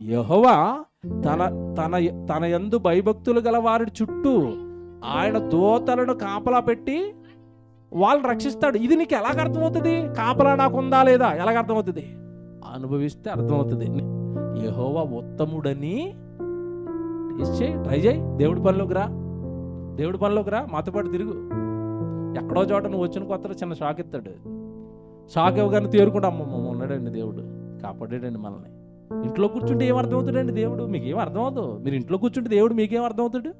యెహోవా తన తన తన యందు భయభక్తులు గల వారి చుట్టూ ఆయన దూతలను కాపలా పెట్టి వాళ్ళని రక్షిస్తాడు. ఇది నీకు ఎలాగ అర్థమవుతుంది? కాపలా నాకు ఉందా లేదా ఎలాగ అర్థమవుతుంది? అనుభవిస్తే అర్థమవుతుంది. యెహోవా ఉత్తముడని ట్రై చేయి. దేవుడి పనిలోకి రా, మాతో పాటు తిరుగు. ఎక్కడో చోట నువ్వు వచ్చిన కొత్తలో చిన్న షాక్ ఇస్తాడు. షాక్ ఇవ్వగానే తేరుకుంటా, అమ్మమ్మ ఉన్నాడండి దేవుడు, కాపాడాడండి మనల్ని. ఇంట్లో కూర్చుంటే ఏం అర్థమవుతాడండి దేవుడు? మీకేం అర్థమవుతుంది? మీరు ఇంట్లో కూర్చుంటే దేవుడు మీకేం అర్థమవుతాడు?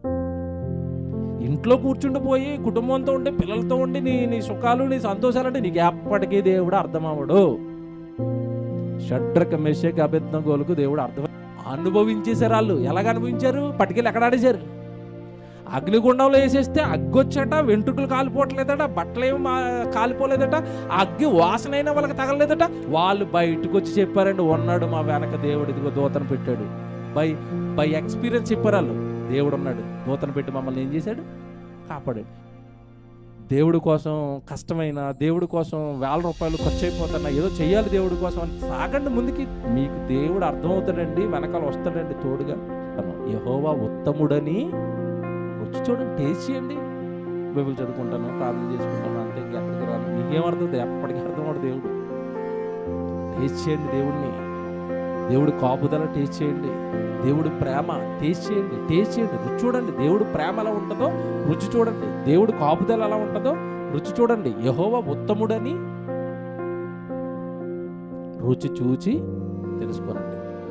ఇంట్లో కూర్చుండిపోయి కుటుంబంతో ఉండి పిల్లలతో ఉండి నీ సుఖాలు నీ సంతోషాలు అంటే నీకు ఎప్పటికీ దేవుడు అర్థమవ్వడు. షడ్రక మెషక్ అబేద్నెగోలకు దేవుడు అనుభవించేశారు. వాళ్ళు ఎలాగ అనుభవించారు? పట్టుకెళ్ళి ఎక్కడ ఆడేశారు? అగ్నిగుండంలో వేసేస్తే అగ్గొచ్చట, వెంట్రుకలు కాలిపోవట్లేదట, బట్టలేం కాలిపోలేదట, ఆ అగ్గి వాసనైనా వాళ్ళకి తగలలేదట. వాళ్ళు బయటకు వచ్చి చెప్పారండి, ఉన్నాడు మా వెనక దేవుడు, ఇదిగో దూతను పెట్టాడు. బై ఎక్స్పీరియన్స్ చెప్పారు వాళ్ళు. దేవుడు ఉన్నాడు, దూతను పెట్టి మమ్మల్ని ఏం చేశాడు? కాపాడాడు. దేవుడి కోసం కష్టమైన, దేవుడి కోసం ₹1000 ఖర్చు అయిపోతున్నా, ఏదో చెయ్యాలి దేవుడి కోసం అని సాగండి ముందుకి. మీకు దేవుడు అర్థమవుతాడండి, వెనకాల వస్తాడండి తోడుగా. యెహోవా ఉత్తముడని రుచి చూడండి, టేస్ట్ చేయండి. బైబిల్ చదువుకుంటాను, ప్రార్థన చేసుకుంటాను, అంతే, ఇంకెక్కడికి రాను. నీకేమర్థమవుతుంది? ఎప్పటికీ అర్థమవుతుంది దేవుడు. టేస్ట్ చేయండి దేవుడిని, దేవుడి కాపుదల టేస్ట్ చేయండి, దేవుడి ప్రేమ టేస్ట్ చేయండి, రుచి చూడండి. దేవుడి ప్రేమ ఎలా ఉంటుందో రుచి చూడండి, దేవుడి కాపుదల ఎలా ఉంటుందో రుచి చూడండి. యెహోవా ఉత్తముడని రుచి చూచి తెలుసుకోండి.